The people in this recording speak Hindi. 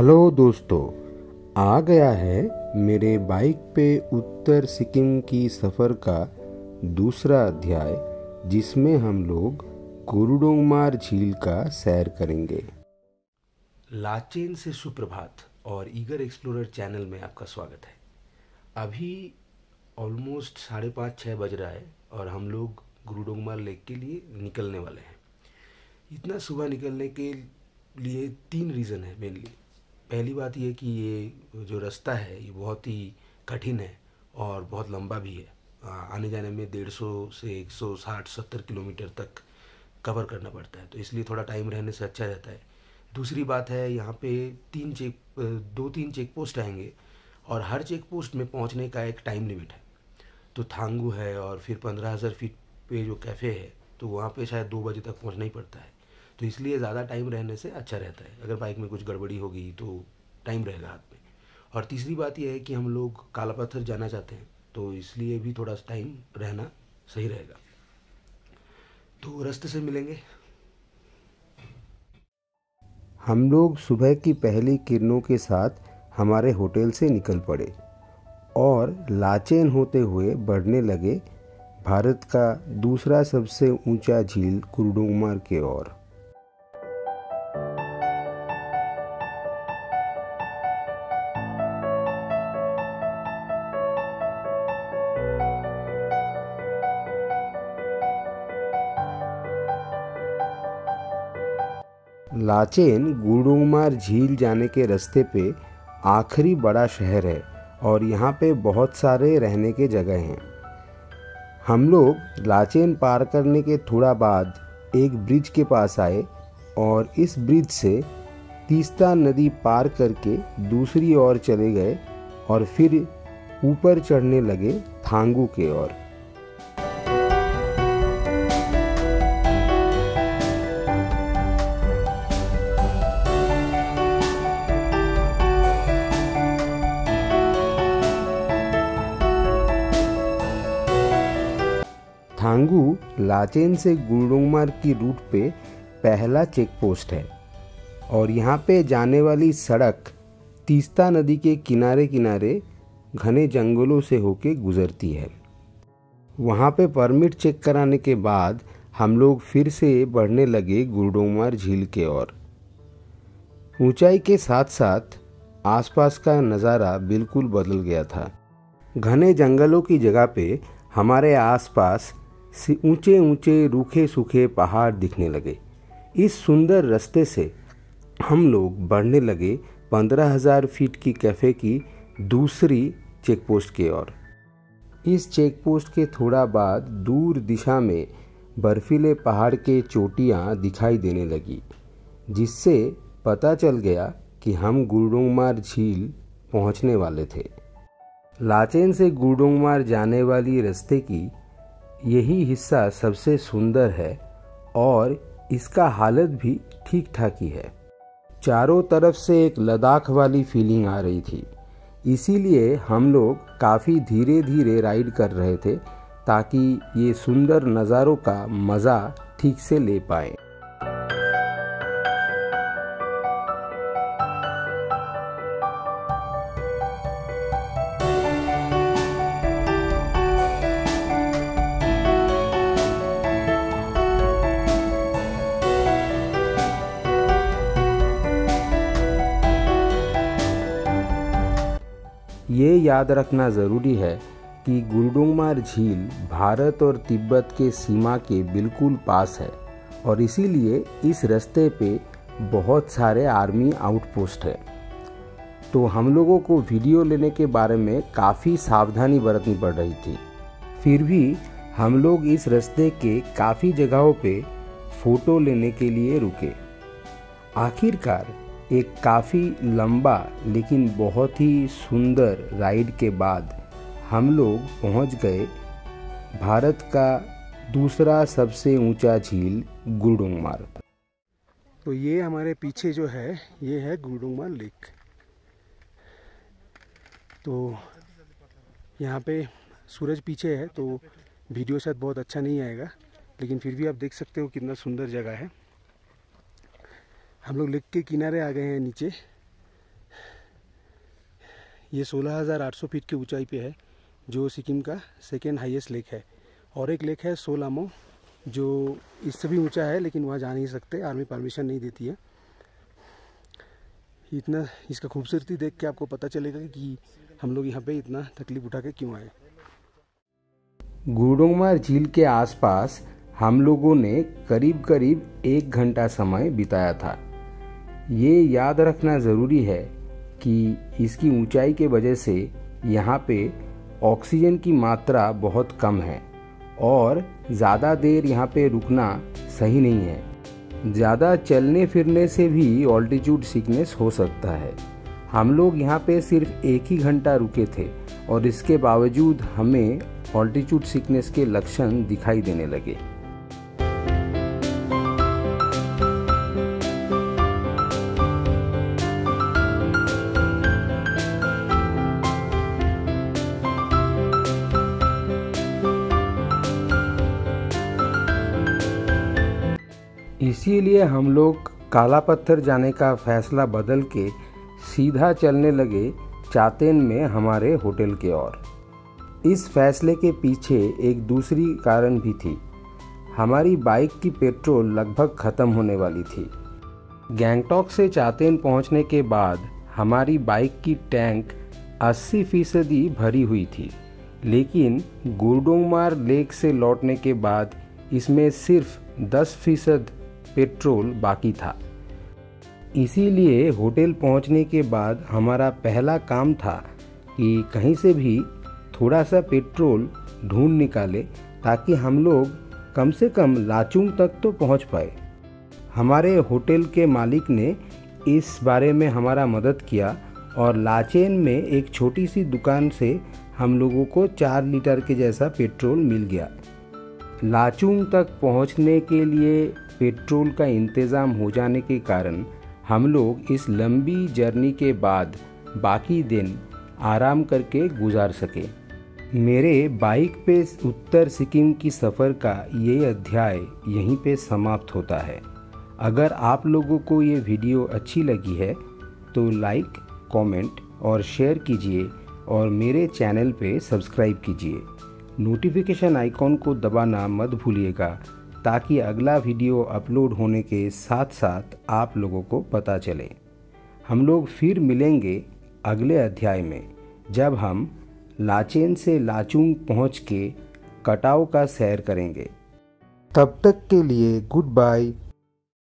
हेलो दोस्तों, आ गया है मेरे बाइक पे उत्तर सिक्किम की सफ़र का दूसरा अध्याय, जिसमें हम लोग गुरुडोंगमार झील का सैर करेंगे। लाचेन से सुप्रभात और ईगर एक्सप्लोरर चैनल में आपका स्वागत है। अभी ऑलमोस्ट 5:30-6 बज रहा है और हम लोग गुरुडोंगमार लेक के लिए निकलने वाले हैं। इतना सुबह निकलने के लिए 3 रीज़न है मेनली। पहली बात ये कि ये जो रास्ता है ये बहुत ही कठिन है और बहुत लंबा भी है। आने जाने में 150 से 160-70 किलोमीटर तक कवर करना पड़ता है, तो इसलिए थोड़ा टाइम रहने से अच्छा रहता है। दूसरी बात है, यहाँ पे 2-3 चेक पोस्ट आएंगे और हर चेक पोस्ट में पहुँचने का एक टाइम लिमिट है। तो थांगू है और फिर 15,000 फीट पे जो कैफ़े है तो वहाँ पे शायद 2 बजे तक पहुँचना ही पड़ता है। तो इसलिए ज़्यादा टाइम रहने से अच्छा रहता है। अगर बाइक में कुछ गड़बड़ी होगी तो टाइम रहेगा हाथ में। और तीसरी बात यह है कि हम लोग काला पत्थर जाना चाहते हैं, तो इसलिए भी थोड़ा टाइम रहना सही रहेगा। तो रास्ते से मिलेंगे। हम लोग सुबह की पहली किरणों के साथ हमारे होटल से निकल पड़े और लाचेन होते हुए बढ़ने लगे भारत का दूसरा सबसे ऊंचा झील गुरुडोंगमार की ओर। लाचेन गुरुडोंगमार झील जाने के रास्ते पे आखिरी बड़ा शहर है और यहाँ पे बहुत सारे रहने के जगह हैं। हम लोग लाचेन पार करने के थोड़ा बाद एक ब्रिज के पास आए और इस ब्रिज से तीस्ता नदी पार करके दूसरी ओर चले गए और फिर ऊपर चढ़ने लगे थांगू के ओर। थांगू लाचेन से गुरुडोंगमार की रूट पे पहला चेक पोस्ट है और यहाँ पे जाने वाली सड़क तीस्ता नदी के किनारे किनारे घने जंगलों से होके गुजरती है। वहाँ पे परमिट चेक कराने के बाद हम लोग फिर से बढ़ने लगे गुरुडोंगमार झील के ओर। ऊंचाई के साथ साथ आसपास का नज़ारा बिल्कुल बदल गया था। घने जंगलों की जगह पे हमारे आसपास से ऊंचे ऊंचे रूखे सूखे पहाड़ दिखने लगे। इस सुंदर रास्ते से हम लोग बढ़ने लगे 15,000 फीट की कैफ़े की दूसरी चेक पोस्ट की ओर। इस चेक पोस्ट के थोड़ा बाद दूर दिशा में बर्फीले पहाड़ के चोटियां दिखाई देने लगी, जिससे पता चल गया कि हम गुरुडोंगमार झील पहुंचने वाले थे। लाचेन से गुरुडोंगमार जाने वाली रास्ते की यही हिस्सा सबसे सुंदर है और इसका हालत भी ठीक ठाक ही है। चारों तरफ से एक लद्दाख वाली फीलिंग आ रही थी, इसीलिए हम लोग काफ़ी धीरे धीरे राइड कर रहे थे ताकि ये सुंदर नज़ारों का मज़ा ठीक से ले पाए। ये याद रखना ज़रूरी है कि गुरुडोंगमार झील भारत और तिब्बत के सीमा के बिल्कुल पास है और इसीलिए इस रास्ते पे बहुत सारे आर्मी आउटपोस्ट है। तो हम लोगों को वीडियो लेने के बारे में काफ़ी सावधानी बरतनी पड़ रही थी। फिर भी हम लोग इस रास्ते के काफ़ी जगहों पे फ़ोटो लेने के लिए रुके। आखिरकार एक काफ़ी लंबा लेकिन बहुत ही सुंदर राइड के बाद हम लोग पहुंच गए भारत का दूसरा सबसे ऊंचा झील गुरुडोंगमार। तो ये हमारे पीछे जो है ये है गुरुडोंगमार लेक। तो यहाँ पे सूरज पीछे है तो वीडियो शायद बहुत अच्छा नहीं आएगा, लेकिन फिर भी आप देख सकते हो कितना सुंदर जगह है। हम लोग लेक के किनारे आ गए हैं नीचे ये 16,800 फीट की ऊंचाई पे है, जो सिक्किम का सेकेंड हाईएस्ट लेक है। और एक लेक है सोलामो, जो इससे भी ऊंचा है, लेकिन वहाँ जा नहीं सकते, आर्मी परमिशन नहीं देती है। इतना इसका खूबसूरती देख के आपको पता चलेगा कि हम लोग यहाँ पे इतना तकलीफ उठा के क्यों आए। गुरुडोंगमार झील के आसपास हम लोगों ने करीब करीब 1 घंटा समय बिताया था। ये याद रखना ज़रूरी है कि इसकी ऊंचाई के वजह से यहाँ पे ऑक्सीजन की मात्रा बहुत कम है और ज़्यादा देर यहाँ पे रुकना सही नहीं है। ज़्यादा चलने फिरने से भी ऑल्टीट्यूड सिकनेस हो सकता है। हम लोग यहाँ पे सिर्फ 1 ही घंटा रुके थे और इसके बावजूद हमें ऑल्टीट्यूड सिकनेस के लक्षण दिखाई देने लगे। इसीलिए हम लोग काला पत्थर जाने का फैसला बदल के सीधा चलने लगे चातेन में हमारे होटल के ओर। इस फैसले के पीछे एक दूसरी कारण भी थी। हमारी बाइक की पेट्रोल लगभग ख़त्म होने वाली थी। गैंगटॉक से चातेन पहुंचने के बाद हमारी बाइक की टैंक 80% भरी हुई थी, लेकिन गुरुडोंगमार लेक से लौटने के बाद इसमें सिर्फ 10% पेट्रोल बाकी था। इसीलिए होटल पहुंचने के बाद हमारा पहला काम था कि कहीं से भी थोड़ा सा पेट्रोल ढूंढ निकाले ताकि हम लोग कम से कम लाचुंग तक तो पहुंच पाए। हमारे होटल के मालिक ने इस बारे में हमारा मदद किया और लाचेन में एक छोटी सी दुकान से हम लोगों को 4 लीटर के जैसा पेट्रोल मिल गया। लाचुंग तक पहुंचने के लिए पेट्रोल का इंतज़ाम हो जाने के कारण हम लोग इस लंबी जर्नी के बाद बाकी दिन आराम करके गुजार सके। मेरे बाइक पे उत्तर सिक्किम की सफ़र का ये अध्याय यहीं पे समाप्त होता है। अगर आप लोगों को ये वीडियो अच्छी लगी है तो लाइक, कमेंट और शेयर कीजिए और मेरे चैनल पे सब्सक्राइब कीजिए। नोटिफिकेशन आइकॉन को दबाना मत भूलिएगा ताकि अगला वीडियो अपलोड होने के साथ साथ आप लोगों को पता चले। हम लोग फिर मिलेंगे अगले अध्याय में, जब हम लाचेन से लाचुंग पहुंच के कटाव का सैर करेंगे। तब तक के लिए गुड बाय।